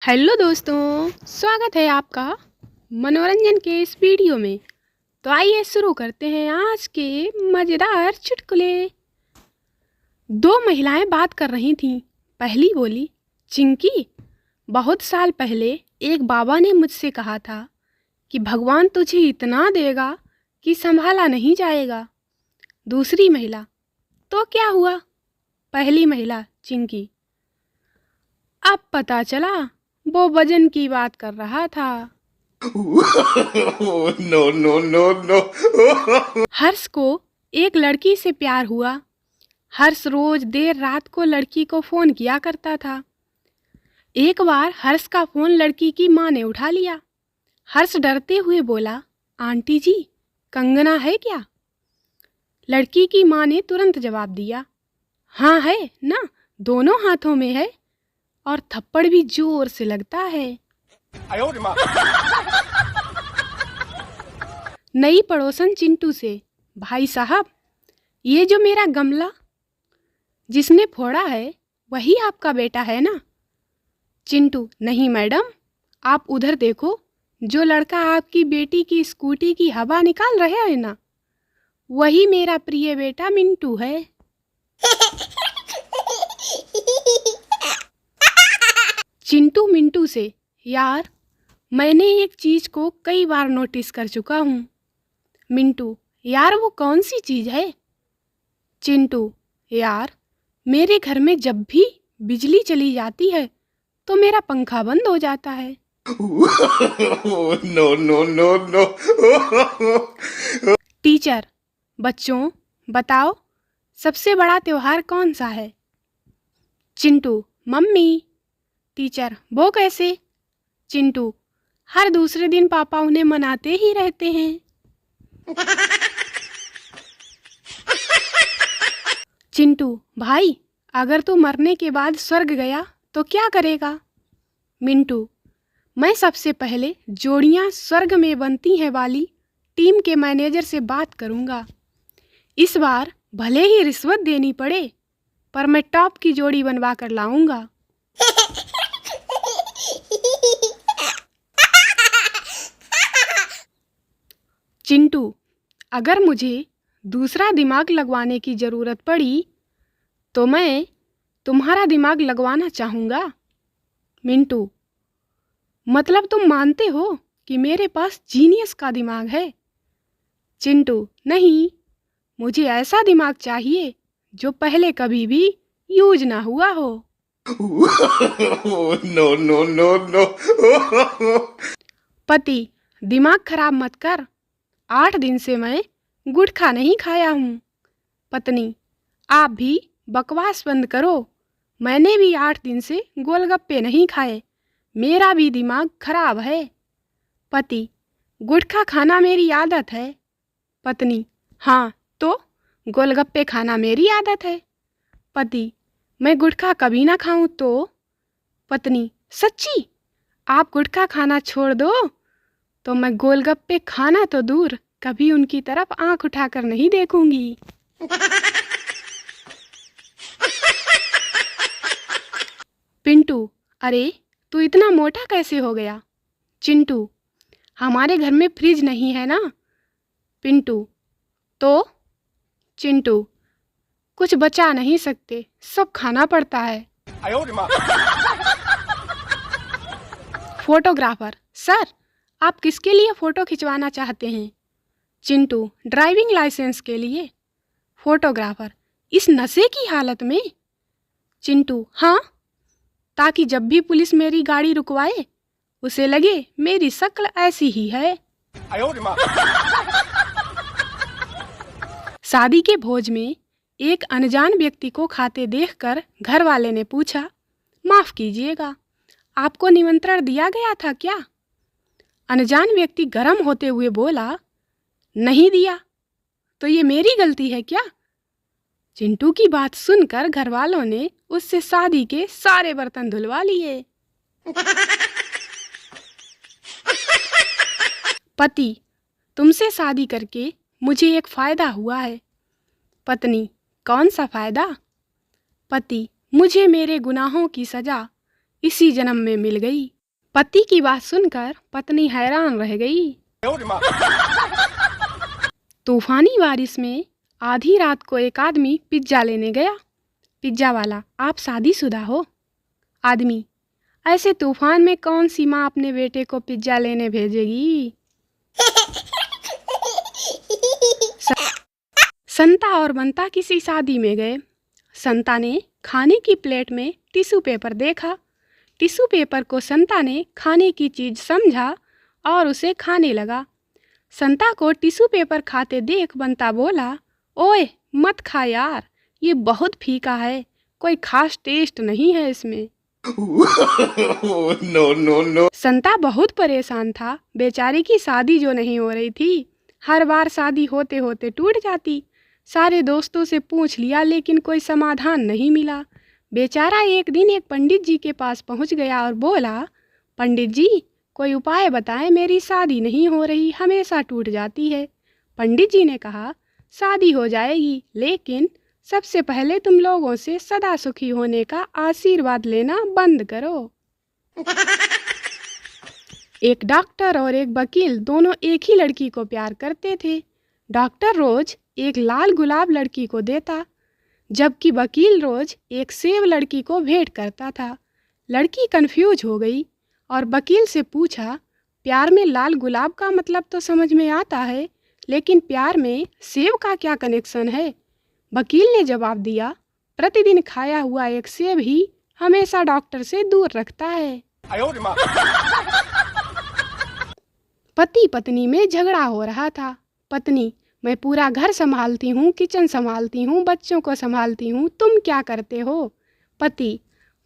Hello दोस्तों, स्वागत है आपका मनोरंजन के इस वीडियो में। तो आइए शुरू करते हैं आज के मज़ेदार चुटकुले। दो महिलाएं बात कर रही थीं। पहली बोली, चिंकी, बहुत साल पहले एक बाबा ने मुझसे कहा था कि भगवान तुझे इतना देगा कि संभाला नहीं जाएगा। दूसरी महिला, तो क्या हुआ? पहली महिला, चिंकी, अब पता चला वो वजन की बात कर रहा था। No no no no. Harsh को एक लड़की से प्यार हुआ। हर्ष रोज देर रात को लड़की को फ़ोन किया करता था। एक बार हर्ष का फ़ोन लड़की की माँ ने उठा लिया। हर्ष डरते हुए बोला, आंटी जी, कंगना है क्या? लड़की की माँ ने तुरंत जवाब दिया, हाँ है ना, दोनों हाथों में है और थप्पड़ भी जोर से लगता है। नई पड़ोसन चिंटू से, भाई साहब, ये जो मेरा गमला जिसने फोड़ा है वही आपका बेटा है ना? चिंटू, नहीं मैडम, आप उधर देखो, जो लड़का आपकी बेटी की स्कूटी की हवा निकाल रहा है ना, वही मेरा प्रिय बेटा मिंटू है। चिंटू मिंटू से, यार, मैंने एक चीज़ को कई बार नोटिस कर चुका हूँ। मिंटू, यार वो कौन सी चीज़ है? चिंटू, यार, मेरे घर में जब भी बिजली चली जाती है तो मेरा पंखा बंद हो जाता है। No no no no. Teacher, बच्चों बताओ, सबसे बड़ा त्योहार कौन सा है? चिंटू, मम्मी। टीचर, वो कैसे? चिंटू, हर दूसरे दिन पापा उन्हें मनाते ही रहते हैं। चिंटू, भाई, अगर तू मरने के बाद स्वर्ग गया तो क्या करेगा? मिंटू, मैं सबसे पहले जोड़ियां स्वर्ग में बनती हैं वाली टीम के मैनेजर से बात करूंगा। इस बार भले ही रिश्वत देनी पड़े, पर मैं टॉप की जोड़ी बनवा कर लाऊंगा। चिंटू, अगर मुझे दूसरा दिमाग लगवाने की ज़रूरत पड़ी तो मैं तुम्हारा दिमाग लगवाना चाहूँगा। मिंटू, मतलब तुम मानते हो कि मेरे पास जीनियस का दिमाग है? चिंटू, नहीं, मुझे ऐसा दिमाग चाहिए जो पहले कभी भी यूज ना हुआ हो। No no no no. पति, दिमाग खराब मत कर, 8 दिन से मैं गुटखा नहीं खाया हूँ। पत्नी, आप भी बकवास बंद करो, मैंने भी 8 दिन से गोलगप्पे नहीं खाए, मेरा भी दिमाग खराब है। पति, गुटखा खाना मेरी आदत है। पत्नी, हाँ तो गोलगप्पे खाना मेरी आदत है। पति, मैं गुटखा कभी ना खाऊं तो? पत्नी, सच्ची? आप गुटखा खाना छोड़ दो तो मैं गोलगप्पे खाना तो दूर, कभी उनकी तरफ आंख उठाकर नहीं देखूंगी। पिंटू, अरे तू इतना मोटा कैसे हो गया? चिंटू, हमारे घर में फ्रिज नहीं है ना। पिंटू, तो? चिंटू, कुछ बचा नहीं सकते, सब खाना पड़ता है। फोटोग्राफर, सर, आप किसके लिए फ़ोटो खिंचवाना चाहते हैं? चिंटू, ड्राइविंग लाइसेंस के लिए। फोटोग्राफर, इस नशे की हालत में? चिंटू, हाँ, ताकि जब भी पुलिस मेरी गाड़ी रुकवाए उसे लगे मेरी शक्ल ऐसी ही है। शादी के भोज में एक अनजान व्यक्ति को खाते देखकर घर वाले ने पूछा, माफ़ कीजिएगा, आपको निमंत्रण दिया गया था क्या? अनजान व्यक्ति गर्म होते हुए बोला, नहीं दिया, तो ये मेरी गलती है क्या? चिंटू की बात सुनकर घर वालों ने उससे शादी के सारे बर्तन धुलवा लिए। पति, तुमसे शादी करके मुझे एक फ़ायदा हुआ है। पत्नी, कौन सा फ़ायदा? पति, मुझे मेरे गुनाहों की सज़ा इसी जन्म में मिल गई। पति की बात सुनकर पत्नी हैरान रह गई। तूफानी बारिश में आधी रात को एक आदमी पिज्जा लेने गया। पिज्जा वाला, आप शादीशुदा हो? आदमी, ऐसे तूफान में कौन सी माँ अपने बेटे को पिज्जा लेने भेजेगी? संता और बंता किसी शादी में गए। संता ने खाने की प्लेट में टिश्यू पेपर देखा। टिश्यू पेपर को संता ने खाने की चीज़ समझा और उसे खाने लगा। संता को टिश्यू पेपर खाते देख बंता बोला, ओए मत खा यार, ये बहुत फीका है, कोई खास टेस्ट नहीं है इसमें। No, no, no. संता बहुत परेशान था। बेचारे की शादी जो नहीं हो रही थी, हर बार शादी होते होते टूट जाती। सारे दोस्तों से पूछ लिया लेकिन कोई समाधान नहीं मिला। बेचारा एक दिन एक पंडित जी के पास पहुंच गया और बोला, पंडित जी कोई उपाय बताएं, मेरी शादी नहीं हो रही, हमेशा टूट जाती है। पंडित जी ने कहा, शादी हो जाएगी, लेकिन सबसे पहले तुम लोगों से सदा सुखी होने का आशीर्वाद लेना बंद करो। एक डॉक्टर और एक वकील दोनों एक ही लड़की को प्यार करते थे। डॉक्टर रोज एक लाल गुलाब लड़की को देता, जबकि वकील रोज एक सेब लड़की को भेंट करता था। लड़की कंफ्यूज हो गई और वकील से पूछा, प्यार में लाल गुलाब का मतलब तो समझ में आता है, लेकिन प्यार में सेब का क्या कनेक्शन है? वकील ने जवाब दिया, प्रतिदिन खाया हुआ एक सेब ही हमेशा डॉक्टर से दूर रखता है। पति पत्नी में झगड़ा हो रहा था। पत्नी, मैं पूरा घर संभालती हूँ, किचन संभालती हूँ, बच्चों को संभालती हूँ, तुम क्या करते हो? पति,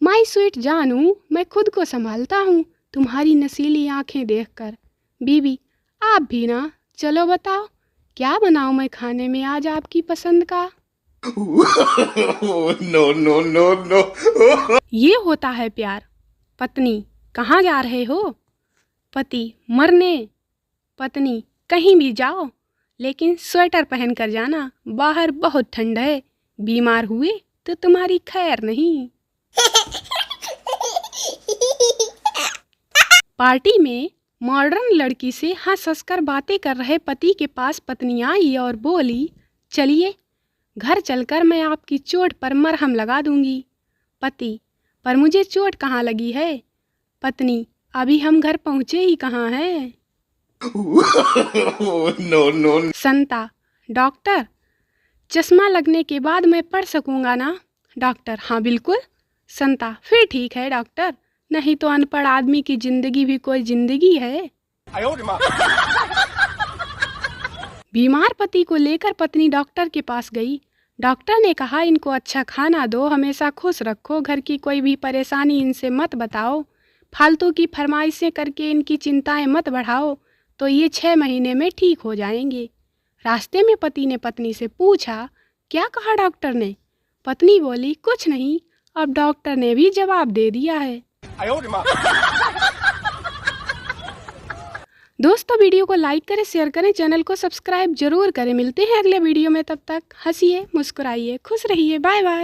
माई स्वीट जानू, मैं खुद को संभालता हूँ तुम्हारी नसीली आंखें देखकर। बीवी, आप भी ना, चलो बताओ क्या बनाऊँ मैं खाने में आज आपकी पसंद का? No, no, no, no. ये होता है प्यार। पत्नी, कहाँ जा रहे हो? पति, मरने। पत्नी, कहीं भी जाओ, लेकिन स्वेटर पहन कर जाना, बाहर बहुत ठंड है, बीमार हुए तो तुम्हारी खैर नहीं। पार्टी में मॉडर्न लड़की से हंस हंस कर बातें कर रहे पति के पास पत्नी आई और बोली, चलिए घर चलकर मैं आपकी चोट पर मरहम लगा दूंगी। पति, पर मुझे चोट कहाँ लगी है? पत्नी, अभी हम घर पहुँचे ही कहाँ हैं। No, no, no. संता, डॉक्टर, चश्मा लगने के बाद मैं पढ़ सकूंगा ना? डॉक्टर, हाँ बिल्कुल। संता, फिर ठीक है डॉक्टर, नहीं तो अनपढ़ आदमी की जिंदगी भी कोई जिंदगी है। बीमार पति को लेकर पत्नी डॉक्टर के पास गई। डॉक्टर ने कहा, इनको अच्छा खाना दो, हमेशा खुश रखो, घर की कोई भी परेशानी इनसे मत बताओ, फालतू की फरमाइशें करके इनकी चिंताएं मत बढ़ाओ, तो ये 6 महीने में ठीक हो जाएंगे। रास्ते में पति ने पत्नी से पूछा, क्या कहा डॉक्टर ने? पत्नी बोली, कुछ नहीं, अब डॉक्टर ने भी जवाब दे दिया है। दोस्तों, वीडियो को लाइक करें, शेयर करें, चैनल को सब्सक्राइब जरूर करें। मिलते हैं अगले वीडियो में, तब तक हंसिए, मुस्कुराइए, खुश रहिए, बाय बाय।